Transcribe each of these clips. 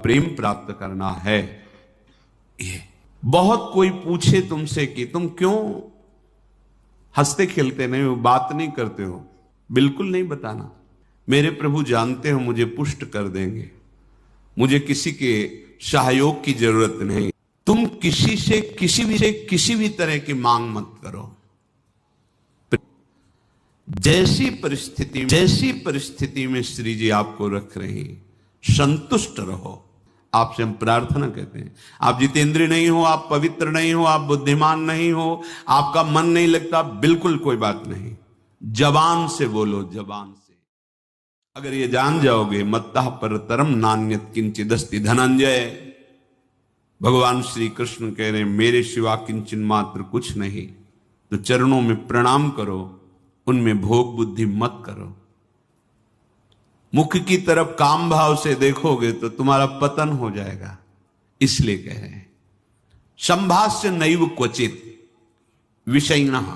प्रेम प्राप्त करना है। ये बहुत कोई पूछे तुमसे कि तुम क्यों हंसते खेलते नहीं हो, बात नहीं करते हो, बिल्कुल नहीं बताना। मेरे प्रभु जानते हो मुझे पुष्ट कर देंगे, मुझे किसी के सहयोग की जरूरत नहीं। तुम किसी से किसी भी तरह की मांग मत करो। जैसी परिस्थिति में श्री जी आपको रख रही, संतुष्ट रहो। आपसे हम प्रार्थना कहते हैं, आप जितेंद्रिय नहीं हो, आप पवित्र नहीं हो, आप बुद्धिमान नहीं हो, आपका मन नहीं लगता, बिल्कुल कोई बात नहीं। जबान से बोलो, जबान से। अगर ये जान जाओगे, मत्तः परतरम नान्यत् किंचिदस्ति धनंजय, भगवान श्री कृष्ण कह रहे हैं मेरे सिवा किंचन मात्र कुछ नहीं, तो चरणों में प्रणाम करो, उनमें भोग बुद्धि मत करो। मुख की तरफ काम भाव से देखोगे तो तुम्हारा पतन हो जाएगा। इसलिए कह रहे हैं संभाष्य नैव क्वचित विषयिणः।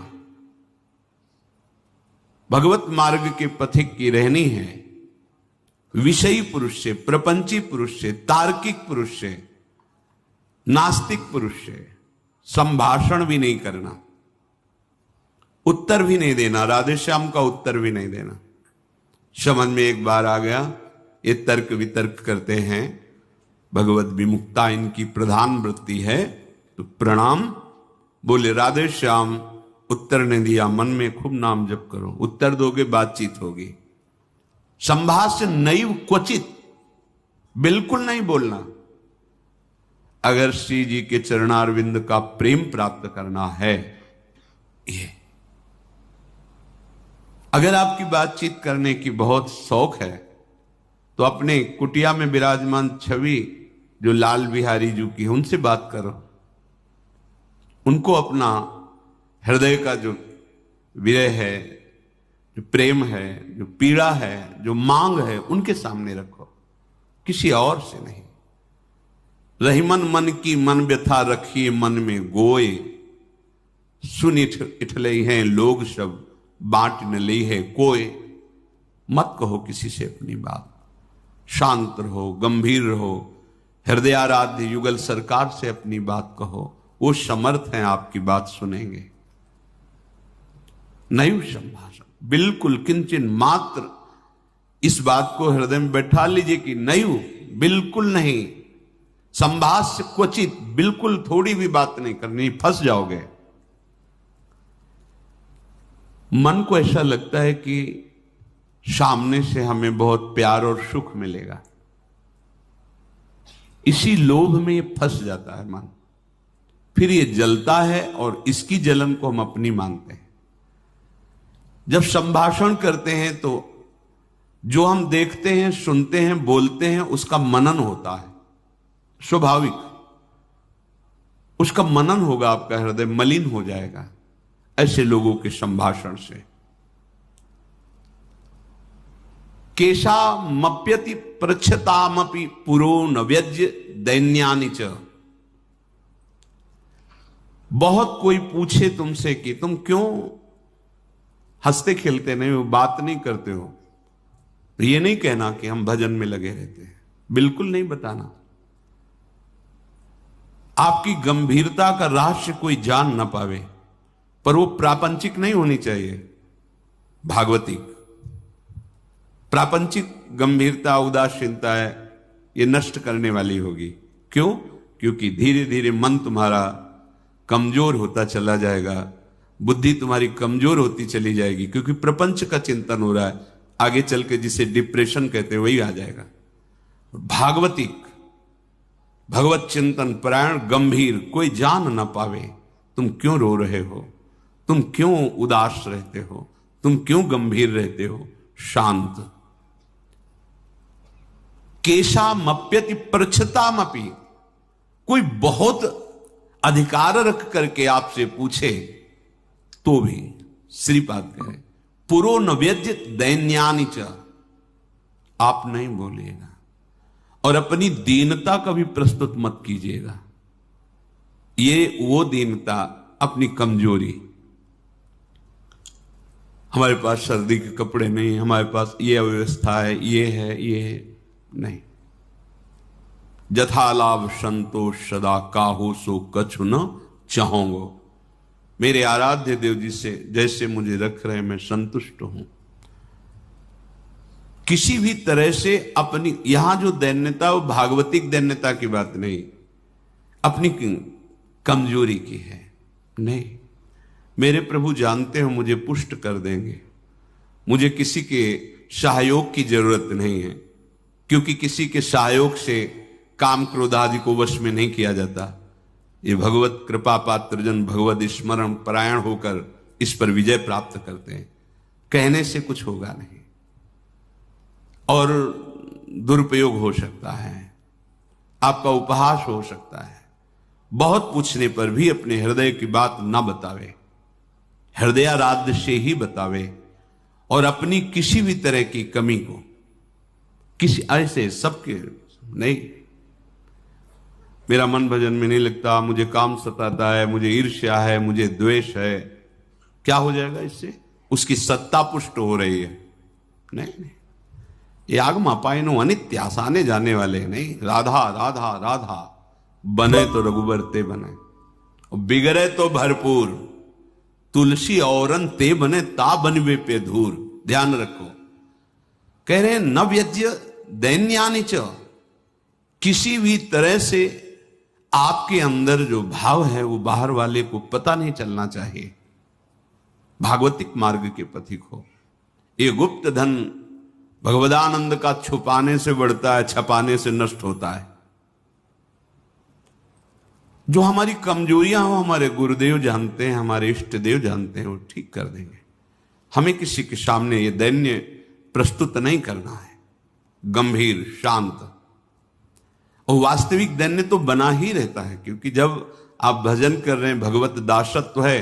भगवत मार्ग के पथिक की रहनी है विषयी पुरुष से, प्रपंची पुरुष से, तार्किक पुरुष से, नास्तिक पुरुष से संभाषण भी नहीं करना, उत्तर भी नहीं देना, राधे श्याम का उत्तर भी नहीं देना। समझ में एक बार आ गया, ये तर्क वितर्क करते हैं, भगवत विमुक्ता इनकी प्रधान वृत्ति है, तो प्रणाम बोले राधे श्याम, उत्तर ने दिया, मन में खूब नाम जप करो, उत्तर दोगे बातचीत होगी। संभाष्य नैव क्वचित, बिल्कुल नहीं बोलना। अगर श्री जी के चरणारविंद का प्रेम प्राप्त करना है, ये अगर आपकी बातचीत करने की बहुत शौक है तो अपने कुटिया में विराजमान छवि जो लाल बिहारी जी की है उनसे बात करो, उनको अपना हृदय का जो विरह है, जो प्रेम है, जो पीड़ा है, जो मांग है, उनके सामने रखो, किसी और से नहीं। रही मन की मन व्यथा रखिए मन में गोए, सुन इठले हैं लोग सब बांट न ली है कोई। मत कहो किसी से अपनी बात, शांत रहो, गंभीर रहो, हृदयाराध्य युगल सरकार से अपनी बात कहो, वो समर्थ हैं आपकी बात सुनेंगे। नैव संभाषण, बिल्कुल किंचन मात्र, इस बात को हृदय में बैठा लीजिए कि नैव, बिल्कुल नहीं। संभाष्य क्वचित, बिल्कुल थोड़ी भी बात नहीं करनी, फंस जाओगे। मन को ऐसा लगता है कि सामने से हमें बहुत प्यार और सुख मिलेगा, इसी लोभ में ये फंस जाता है मन, फिर ये जलता है और इसकी जलन को हम अपनी मानते हैं। जब संभाषण करते हैं तो जो हम देखते हैं, सुनते हैं, बोलते हैं, उसका मनन होता है, स्वाभाविक उसका मनन होगा, आपका हृदय मलिन हो जाएगा ऐसे लोगों के संभाषण से। केशा मप्यति पृच्छतामपि पुरो न व्यज्य दैन्यानि च। बहुत कोई पूछे तुमसे कि तुम क्यों हंसते खेलते नहीं हो, बात नहीं करते हो, तो ये नहीं कहना कि हम भजन में लगे रहते हैं, बिल्कुल नहीं बताना। आपकी गंभीरता का रहस्य कोई जान ना पावे, पर वो प्रापंचिक नहीं होनी चाहिए, भागवतिक। प्रापंचिक गंभीरता, उदासीनता है, ये नष्ट करने वाली होगी। क्यों? क्योंकि धीरे धीरे मन तुम्हारा कमजोर होता चला जाएगा, बुद्धि तुम्हारी कमजोर होती चली जाएगी, क्योंकि प्रपंच का चिंतन हो रहा है। आगे चल के जिसे डिप्रेशन कहते हैं वही आ जाएगा। भागवतिक, भगवत चिंतन परायण, गंभीर, कोई जान ना पावे तुम क्यों रो रहे हो, तुम क्यों उदास रहते हो, तुम क्यों गंभीर रहते हो, शांत। केशा मप्यति पृच्छतामपि, कोई बहुत अधिकार रख करके आपसे पूछे तो भी श्रीपाद कहे पुरो न व्यज्य दैन्यानि च, आप नहीं बोलिएगा और अपनी दीनता कभी प्रस्तुत मत कीजिएगा। ये वो दीनता, अपनी कमजोरी, हमारे पास सर्दी के कपड़े नहीं, हमारे पास ये अव्यवस्था है, ये है, ये है, नहीं। जथा लाभ संतोष सदा काहू सो कछु न चाहूंगो। मेरे आराध्य देव जी से जैसे मुझे रख रहे मैं संतुष्ट हूं। किसी भी तरह से अपनी, यहां जो दैन्यता वो भागवतिक दैन्यता की बात नहीं, अपनी कमजोरी की है। नहीं, मेरे प्रभु जानते हो मुझे पुष्ट कर देंगे, मुझे किसी के सहयोग की जरूरत नहीं है, क्योंकि किसी के सहयोग से काम क्रोध आदि को वश में नहीं किया जाता। ये भगवत कृपा पात्र जन भगवत स्मरण परायण होकर इस पर विजय प्राप्त करते हैं। कहने से कुछ होगा नहीं और दुरुपयोग हो सकता है, आपका उपहास हो सकता है। बहुत पूछने पर भी अपने हृदय की बात ना बतावे, हृदयाराध्य से ही बतावे, और अपनी किसी भी तरह की कमी को किसी ऐसे सबके नहीं, मेरा मन भजन में नहीं लगता, मुझे काम सताता है, मुझे ईर्ष्या है, मुझे द्वेष है, क्या हो जाएगा इससे? उसकी सत्ता पुष्ट हो रही है। नहीं, ये आगमा पाइनो अनित्य, आसाने जाने वाले नहीं। राधा राधा राधा बने तो रघुबर ते बने, बिगड़े तो भरपूर, तुलसी औरन ते बने ता बनवे पे धूर। ध्यान रखो, कह रहे हैं न व्यज्य दैन्यानि च, किसी भी तरह से आपके अंदर जो भाव है वो बाहर वाले को पता नहीं चलना चाहिए। भागवतिक मार्ग के पथिक हो। ये गुप्त धन भगवदानंद का छुपाने से बढ़ता है, छपाने से नष्ट होता है। जो हमारी कमजोरियां हो हमारे गुरुदेव जानते हैं, हमारे इष्ट देव जानते हैं, वो ठीक कर देंगे। हमें किसी के सामने ये दैन्य प्रस्तुत नहीं करना है, गंभीर शांत। और वास्तविक दैन्य तो बना ही रहता है, क्योंकि जब आप भजन कर रहे हैं, भगवत दासत्व है,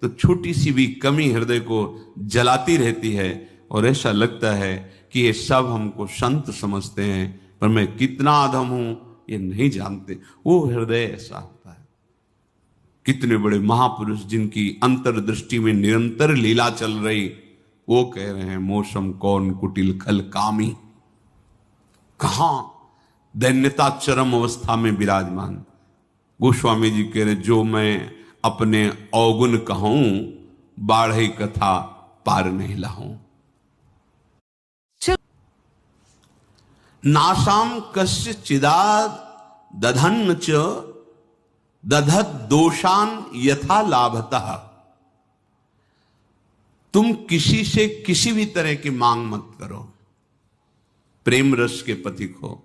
तो छोटी सी भी कमी हृदय को जलाती रहती है और ऐसा लगता है कि ये सब हमको संत समझते हैं, पर मैं कितना अधम हूं ये नहीं जानते। वो हृदय ऐसा होता है। कितने बड़े महापुरुष जिनकी अंतर्दृष्टि में निरंतर लीला चल रही, वो कह रहे हैं मौसम कौन कुटिल खल कामी। कहां दैन्यता चरम अवस्था में विराजमान। गोस्वामी जी कह रहे जो मैं अपने अवगुण कहूं, बाढ़ई कथा पार नहीं लाऊं। नासाम कस्य चिदाद दधन्न च दधत दोषान यथा लाभतः। तुम किसी से किसी भी तरह की मांग मत करो, प्रेम रस के पथिक हो।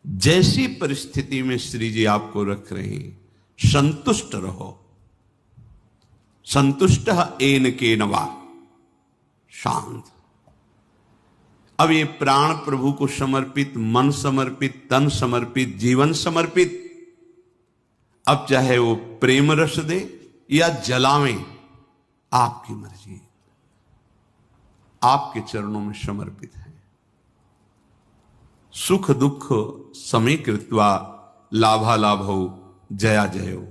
जैसी परिस्थिति में श्री जी आपको रख रही, संतुष्ट रहो। संतुष्ट एन के नवा, शांत। अब ये प्राण प्रभु को समर्पित, मन समर्पित, तन समर्पित, जीवन समर्पित। अब चाहे वो प्रेम रस दे या जलावें, आपकी मर्जी, आपके चरणों में समर्पित है। सुख दुख समीकृत्वा लाभा लाभो जया जयो।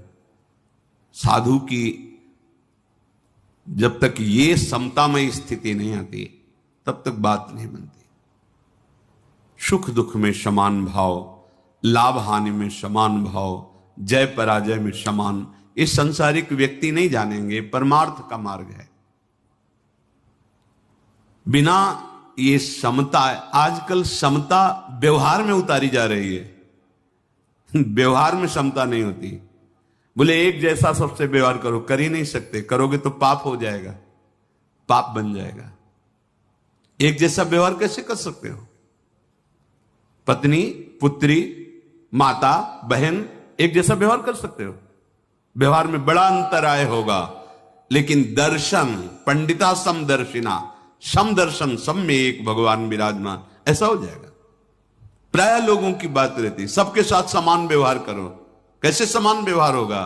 साधु की जब तक ये समतामय स्थिति नहीं आती तब तक बात नहीं बनती। सुख दुख में समान भाव, लाभ हानि में समान भाव, जय पराजय में समान, ये संसारिक व्यक्ति नहीं जानेंगे, परमार्थ का मार्ग है। बिना ये समता, आजकल समता व्यवहार में उतारी जा रही है। व्यवहार में समता नहीं होती। बोले एक जैसा सबसे व्यवहार करो, कर ही नहीं सकते, करोगे तो पाप हो जाएगा, पाप बन जाएगा। एक जैसा व्यवहार कैसे कर सकते हो? पत्नी, पुत्री, माता, बहन एक जैसा व्यवहार कर सकते हो? व्यवहार में बड़ा अंतराय होगा, लेकिन दर्शन, पंडिता समदर्शिना, समदर्शन, सब में एक भगवान विराजमान, ऐसा हो जाएगा। प्राय लोगों की बात रहती, सबके साथ समान व्यवहार करो। कैसे समान व्यवहार होगा?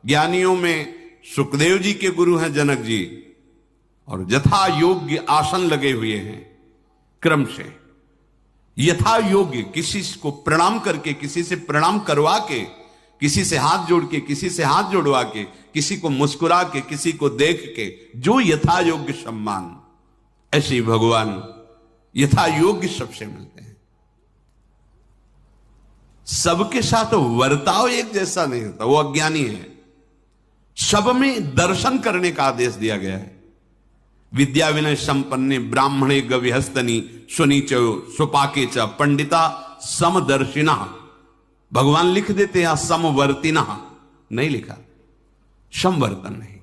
ज्ञानियों में सुखदेव जी के गुरु हैं जनक जी, और यथा योग्य आसन लगे हुए हैं क्रम से। यथा योग्य, किसी को प्रणाम करके, किसी से प्रणाम करवा के, किसी से हाथ जोड़ के, किसी से हाथ जोड़वा के, किसी को मुस्कुरा के, किसी को देख के, जो यथा योग्य सम्मान, ऐसे ही भगवान यथा योग्य सबसे मिलते हैं। सबके साथ वर्ताव एक जैसा नहीं होता, वो अज्ञानी है। सब में दर्शन करने का आदेश दिया गया है। विद्या विनय संपन्ने ब्राह्मणे गविहस्तनी सुनीच सुपाके च पंडिता समदर्शिना। भगवान लिख देते हैं समवर्तिना, नहीं लिखा, समवर्तन नहीं।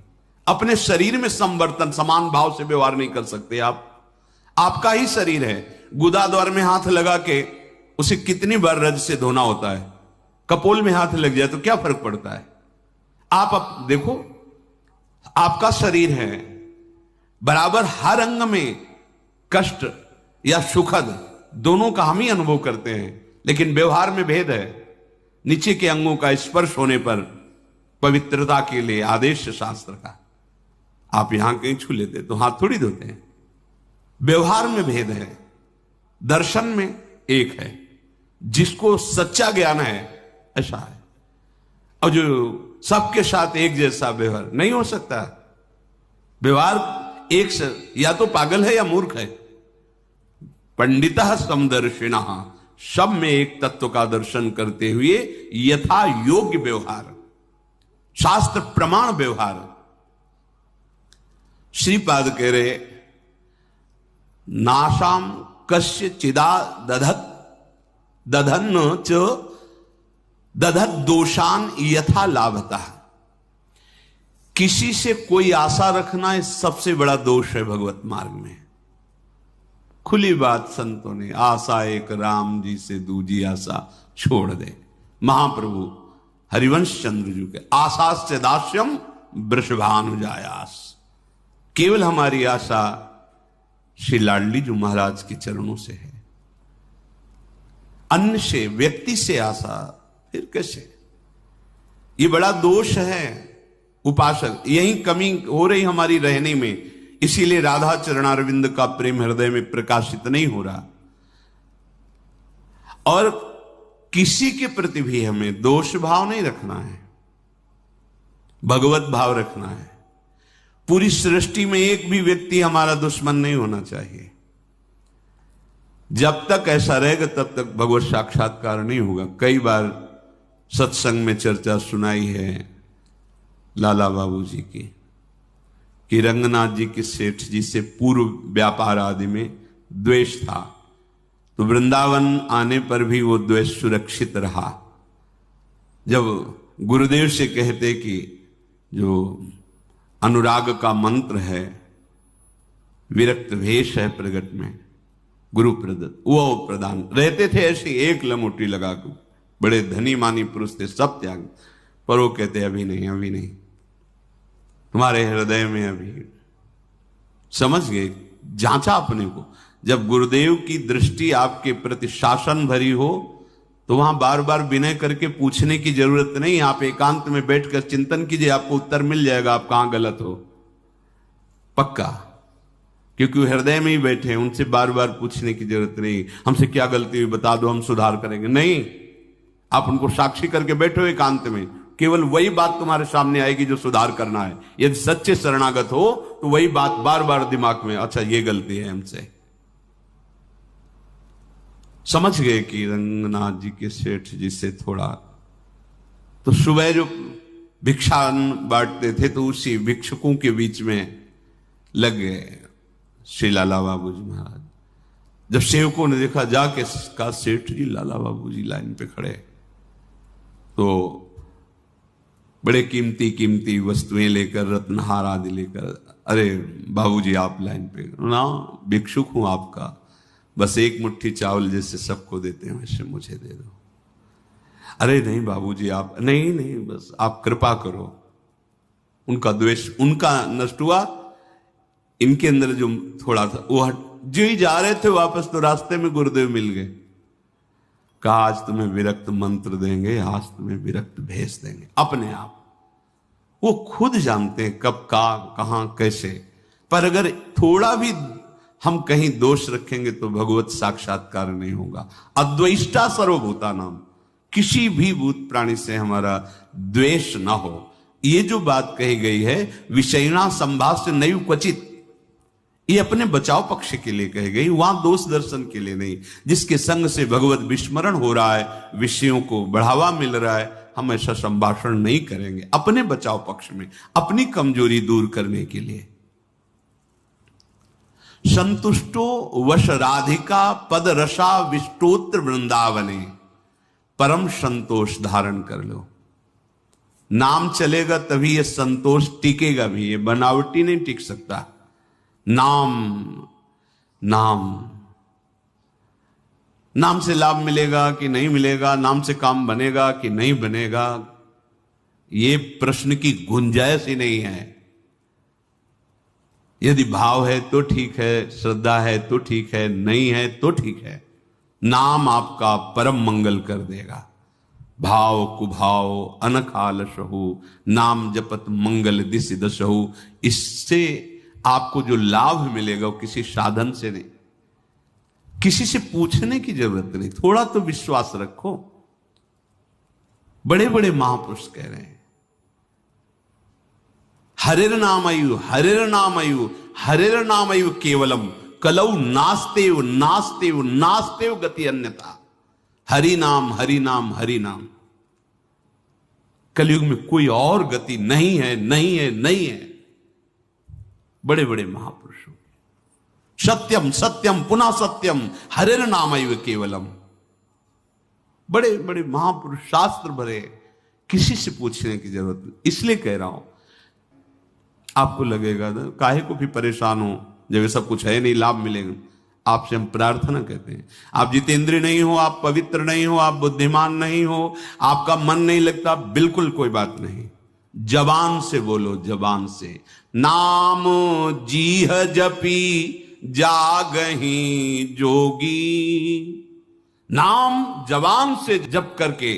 अपने शरीर में समवर्तन, समान भाव से व्यवहार नहीं कर सकते आप। आपका ही शरीर है, गुदाद्वार में हाथ लगा के उसे कितनी बार रज से धोना होता है, कपोल में हाथ लग जाए तो क्या फर्क पड़ता है। आप देखो, आपका शरीर है, बराबर हर अंग में कष्ट या सुखद दोनों का हम ही अनुभव करते हैं, लेकिन व्यवहार में भेद है। नीचे के अंगों का स्पर्श होने पर पवित्रता के लिए आदेश शास्त्र का, आप यहां कहीं छू लेते तो हाथ थोड़ी धोते हैं। व्यवहार में भेद है, दर्शन में एक है। जिसको सच्चा ज्ञान है ऐसा है, और जो सबके साथ एक जैसा व्यवहार नहीं हो सकता। व्यवहार एक से या तो पागल है या मूर्ख है। पंडिता समदर्शिना, सब में एक तत्व का दर्शन करते हुए यथा योग्य व्यवहार, शास्त्र प्रमाण व्यवहार। श्रीपाद कह रहे नाशाम कस्य चिदा दधन्न च दधत दोषान यथा लाभता। किसी से कोई आशा रखना इस सबसे बड़ा दोष है भगवत मार्ग में। खुली बात संतों ने, आशा एक राम जी से दूजी आशा छोड़ दे। महाप्रभु हरिवंश चंद्र जी के आशा से दास्यम वृषभानुजायास। केवल हमारी आशा श्री लाडली जी महाराज के चरणों से है, अन्य से, व्यक्ति से आशा फिर कैसे। ये बड़ा दोष है उपासक, यही कमी हो रही हमारी रहने में। इसीलिए राधा चरणारविंद का प्रेम हृदय में प्रकाशित नहीं हो रहा। और किसी के प्रति भी हमें दोष भाव नहीं रखना है, भगवत भाव रखना है। पूरी सृष्टि में एक भी व्यक्ति हमारा दुश्मन नहीं होना चाहिए। जब तक ऐसा रहेगा तब तक भगवत साक्षात्कार नहीं होगा। कई बार सत्संग में चर्चा सुनाई है लाला बाबू जी की, कि रंगनाथ जी के सेठ जी से पूर्व व्यापार आदि में द्वेष था, तो वृंदावन आने पर भी वो द्वेष सुरक्षित रहा। जब गुरुदेव से कहते कि जो अनुराग का मंत्र है, विरक्त भेष है प्रगट में गुरु प्रदत्त, वो प्रदान रहते थे ऐसी एक लमोटी लगा कर। बड़े धनी मानी पुरुष थे, सब त्याग, पर वो कहते अभी नहीं, अभी नहीं, तुम्हारे हृदय में अभी। समझ गए, जांचा अपने को। जब गुरुदेव की दृष्टि आपके प्रति शासन भरी हो तो वहां बार बार विनय करके पूछने की जरूरत नहीं। आप एकांत में बैठकर चिंतन कीजिए, आपको उत्तर मिल जाएगा आप कहां गलत हो, पक्का। क्योंकि वो हृदय में ही बैठे हैं, उनसे बार बार पूछने की जरूरत नहीं, हमसे क्या गलती हुई बता दो, हम सुधार करेंगे। नहीं, आप उनको साक्षी करके बैठो एकांत में, केवल वही बात तुम्हारे सामने आएगी जो सुधार करना है। यदि सच्चे शरणागत हो तो वही बात बार बार दिमाग में, अच्छा ये गलती है हमसे। समझ गए कि रंगनाथ जी के सेठ जी से थोड़ा, तो सुबह जो भिक्षा बांटते थे तो उसी भिक्षुकों के बीच में लग गए श्री लाला बाबू जी महाराज। जब सेवकों ने देखा जाके का सेठ जी लाला बाबू जी लाइन पे खड़े, तो बड़े कीमती कीमती वस्तुएं लेकर, रत्नहार आदि लेकर, अरे बाबूजी आप लाइन पे ना, भिक्षुक हूं आपका, बस एक मुट्ठी चावल जैसे सबको देते हैं वैसे मुझे दे दो। अरे नहीं बाबूजी आप, नहीं नहीं बस आप कृपा करो। उनका द्वेष उनका नष्ट हुआ, इनके अंदर जो थोड़ा था वो जो ही जा रहे थे वापस तो रास्ते में गुरुदेव मिल गए। कहा आज तुम्हें विरक्त मंत्र देंगे, आज तुम्हें विरक्त भेज देंगे। अपने आप वो खुद जानते हैं कब कहां कैसे, पर अगर थोड़ा भी हम कहीं दोष रखेंगे तो भगवत साक्षात्कार नहीं होगा। अद्वेष्टा सर्वभूता नाम, किसी भी भूत प्राणी से हमारा द्वेष ना हो। ये जो बात कही गई है, विषयणा संभाष्य नैव क्वचित, ये अपने बचाव पक्ष के लिए कही गई, वहां दोष दर्शन के लिए नहीं। जिसके संग से भगवत विस्मरण हो रहा है, विषयों को बढ़ावा मिल रहा है, हम ऐसा संभाषण नहीं करेंगे अपने बचाव पक्ष में, अपनी कमजोरी दूर करने के लिए। संतुष्टो वश राधिका पद रसा विष्टोत्र वृंदावने, परम संतोष धारण कर लो। नाम चलेगा तभी ये संतोष टिकेगा भी, ये बनावटी नहीं टिक सकता। नाम नाम नाम से लाभ मिलेगा कि नहीं मिलेगा, नाम से काम बनेगा कि नहीं बनेगा, ये प्रश्न की गुंजाइश ही नहीं है। यदि भाव है तो ठीक है, श्रद्धा है तो ठीक है, नहीं है तो ठीक है। नाम आपका परम मंगल कर देगा। भाव कुभाव अनखाल सहु, नाम जपत मंगल दिस दसहु। इससे आपको जो लाभ मिलेगा वो किसी साधन से नहीं, किसी से पूछने की जरूरत नहीं, थोड़ा तो विश्वास रखो। बड़े बड़े महापुरुष कह रहे हैं, हरेर नाम आयु, हरेर नाम आयु, हरेर नाम आयु केवलम, कलौ नास्तेव नास्तेव नास्तेव गति अन्यथा। हरि नाम हरि नाम हरि नाम, कलयुग में कोई और गति नहीं है, नहीं है, नहीं है। बड़े बड़े महापुरुषों, सत्यम सत्यम पुनः सत्यम हरेर नामैव केवलम। बड़े बड़े महापुरुष शास्त्र भरे, किसी से पूछने की जरूरत नहीं। इसलिए कह रहा हूं, आपको लगेगा ना काहे को भी परेशान हो जब सब कुछ है नहीं, लाभ मिलेगा। आपसे हम प्रार्थना कहते हैं, आप जितेंद्रिय नहीं हो, आप पवित्र नहीं हो, आप बुद्धिमान नहीं हो, आपका मन नहीं लगता, बिल्कुल कोई बात नहीं। जबान से बोलो, जबान से नाम जीह जपी जागही जोगी। नाम जबान से जप करके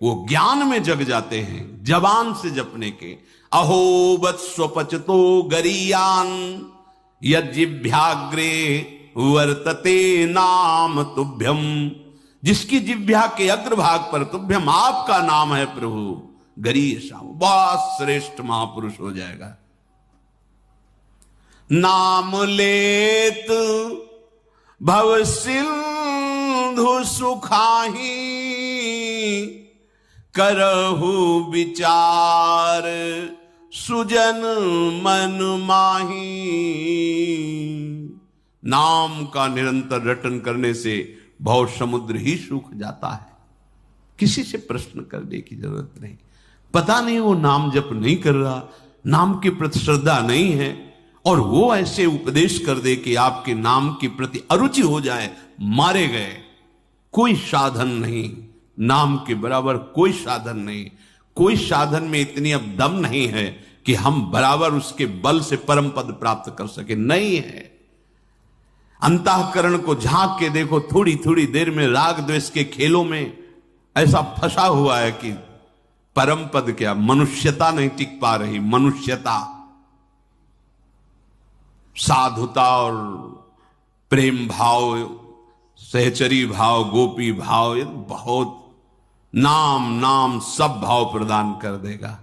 वो ज्ञान में जग जाते हैं, जबान से जपने के। अहो वत्स्वपचतो गरीयान यज्जिभ्याग्रे वर्तते नाम तुभ्यम। जिसकी जिह्वा के अग्रभाग पर तुभ्यम आपका नाम है प्रभु, गरीयसा, बहुत श्रेष्ठ महापुरुष हो जाएगा। नाम लेत भव सिंधु सुखाही, करहु विचार सुजन मन माही। नाम का निरंतर रटन करने से भव समुद्र ही सूख जाता है। किसी से प्रश्न करने की जरूरत नहीं। पता नहीं वो नाम जप नहीं कर रहा, नाम के प्रति श्रद्धा नहीं है, और वो ऐसे उपदेश कर दे कि आपके नाम के प्रति अरुचि हो जाए, मारे गए। कोई साधन नहीं, नाम के बराबर कोई साधन नहीं। कोई साधन में इतनी अब दम नहीं है कि हम बराबर उसके बल से परम पद प्राप्त कर सके, नहीं है। अंतःकरण को झांक के देखो, थोड़ी थोड़ी देर में राग द्वेष के खेलों में ऐसा फंसा हुआ है कि परम पद क्या, मनुष्यता नहीं टिक पा रही। मनुष्यता, साधुता और प्रेम भाव, सहचरी भाव, गोपी भाव, ये बहुत नाम नाम सब भाव प्रदान कर देगा।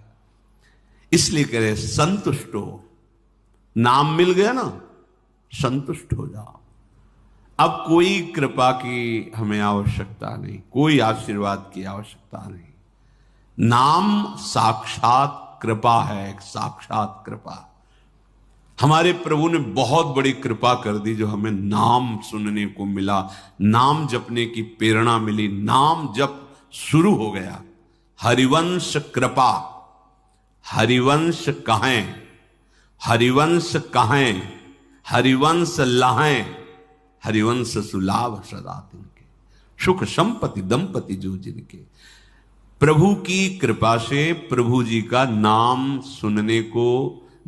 इसलिए कह रहे संतुष्ट हो। नाम मिल गया ना, संतुष्ट हो जाओ। अब कोई कृपा की हमें आवश्यकता नहीं, कोई आशीर्वाद की आवश्यकता नहीं। नाम साक्षात कृपा है, एक साक्षात कृपा। हमारे प्रभु ने बहुत बड़ी कृपा कर दी जो हमें नाम सुनने को मिला, नाम जपने की प्रेरणा मिली, नाम जप शुरू हो गया। हरिवंश कृपा, हरिवंश कहें, हरिवंश कहें, हरिवंश लहें, हरिवंश सुलाभ सदा तिनके, सुख संपत्ति दंपति जो जिनके। प्रभु की कृपा से प्रभु जी का नाम सुनने को,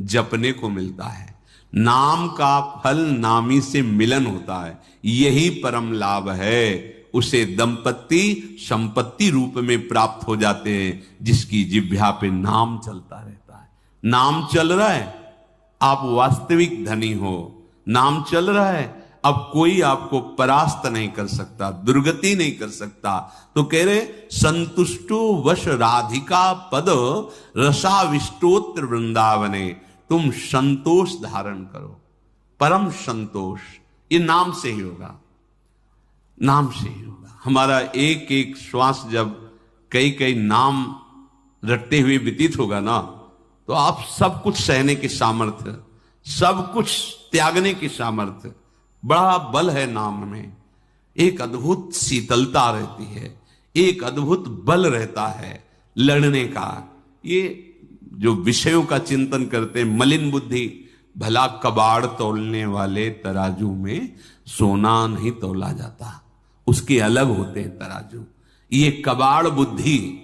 जपने को मिलता है। नाम का फल नामी से मिलन होता है, यही परम लाभ है। उसे दंपति संपत्ति रूप में प्राप्त हो जाते हैं, जिसकी जिह्वा पे नाम चलता रहता है। नाम चल रहा है, आप वास्तविक धनी हो। नाम चल रहा है, अब कोई आपको परास्त नहीं कर सकता, दुर्गति नहीं कर सकता। तो कह रहे संतुष्टो वश राधिका पद रसाविष्टोत्र वृंदावने। तुम संतोष धारण करो, परम संतोष, ये नाम से ही होगा, नाम से ही होगा। हमारा एक एक श्वास जब कई कई नाम रटते हुए व्यतीत होगा ना, तो आप सब कुछ सहने की सामर्थ्य, सब कुछ त्यागने की सामर्थ्य, बड़ा बल है नाम में। एक अद्भुत शीतलता रहती है, एक अद्भुत बल रहता है लड़ने का। ये जो विषयों का चिंतन करते हैं, मलिन बुद्धि, भला कबाड़ तौलने वाले तराजू में सोना नहीं तौला जाता, उसके अलग होते हैं तराजू। ये कबाड़ बुद्धि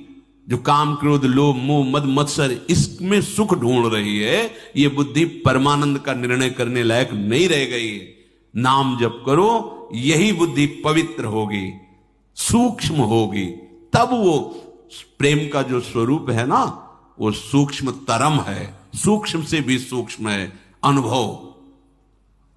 जो काम क्रोध लोभ मोह मद मत्सर इसमें सुख ढूंढ रही है, ये बुद्धि परमानंद का निर्णय करने लायक नहीं रह गई है। नाम जप करो, यही बुद्धि पवित्र होगी, सूक्ष्म होगी, तब वो प्रेम का जो स्वरूप है ना, वो सूक्ष्म तरम है, सूक्ष्म से भी सूक्ष्म है अनुभव।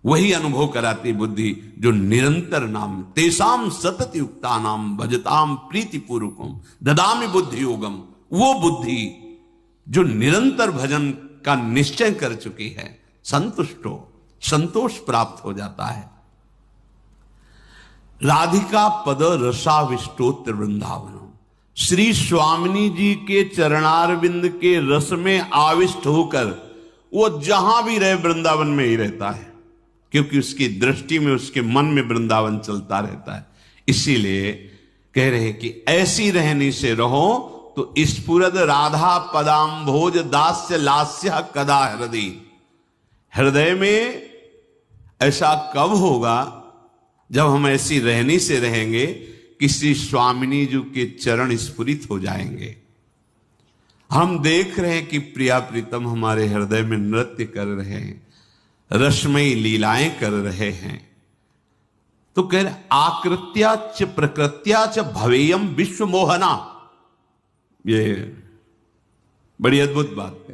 वही अनुभव कराती बुद्धि जो निरंतर नाम, तेसाम सतत युक्ता नाम भजताम प्रीति पूर्वकम ददामि बुद्धि योगम। वो बुद्धि जो निरंतर भजन का निश्चय कर चुकी है, संतुष्ट हो, संतोष प्राप्त हो जाता है। राधिका पद रसाविष्टोत्र वृंदावनम, श्री स्वामिनी जी के चरणारविंद के रस में आविष्ट होकर वो जहां भी रहे वृंदावन में ही रहता है, क्योंकि उसकी दृष्टि में, उसके मन में वृंदावन चलता रहता है। इसीलिए कह रहे हैं कि ऐसी रहनी से रहो तो स्फुरद राधा पदाम भोज दास्य लास्य कदा हृदय। हृदय में ऐसा कब होगा जब हम ऐसी रहनी से रहेंगे कि श्री स्वामिनी जी के चरण स्फुरित हो जाएंगे। हम देख रहे हैं कि प्रिया प्रीतम हमारे हृदय में नृत्य कर रहे हैं, रसमयी लीलाएं कर रहे हैं। तो कह रहे आकृत्या च प्रकृत्या च भवेयम विश्व मोहना। ये बड़ी अद्भुत बात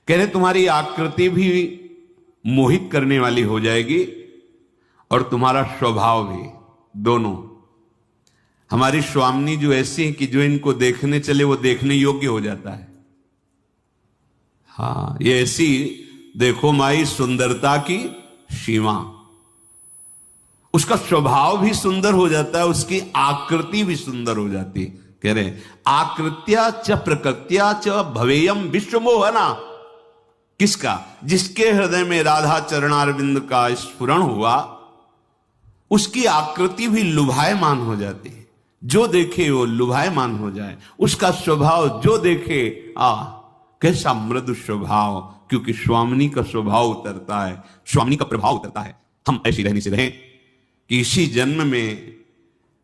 कह रहे तुम्हारी आकृति भी मोहित करने वाली हो जाएगी और तुम्हारा स्वभाव भी, दोनों। हमारी स्वामिनी जो ऐसी है कि जो इनको देखने चले वो देखने योग्य हो जाता है। हाँ, ये ऐसी देखो माई सुंदरता की सीमा, उसका स्वभाव भी सुंदर हो जाता है, उसकी आकृति भी सुंदर हो जाती है। कह रहे आकृत्या च प्रकृत्या च भवेयम विश्व मोहना। किसका? जिसके हृदय में राधा चरणारविंद का स्फुरण हुआ, उसकी आकृति भी लुभायमान हो जाती है। जो देखे वो लुभायमान हो जाए, उसका स्वभाव जो देखे कैसा मृदु स्वभाव, क्योंकि स्वामिनी का स्वभाव उतरता है, स्वामिनी का प्रभाव उतरता है। हम ऐसी रहनी से रहें कि इसी जन्म में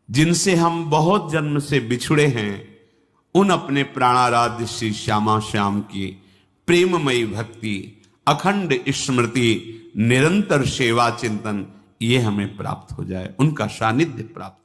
जिनसे हम बहुत जन्म से बिछुड़े हैं, उन अपने प्राणाराध्य श्री श्यामा श्याम की प्रेममयी भक्ति, अखंड स्मृति, निरंतर सेवा चिंतन, ये हमें प्राप्त हो जाए, उनका सानिध्य प्राप्त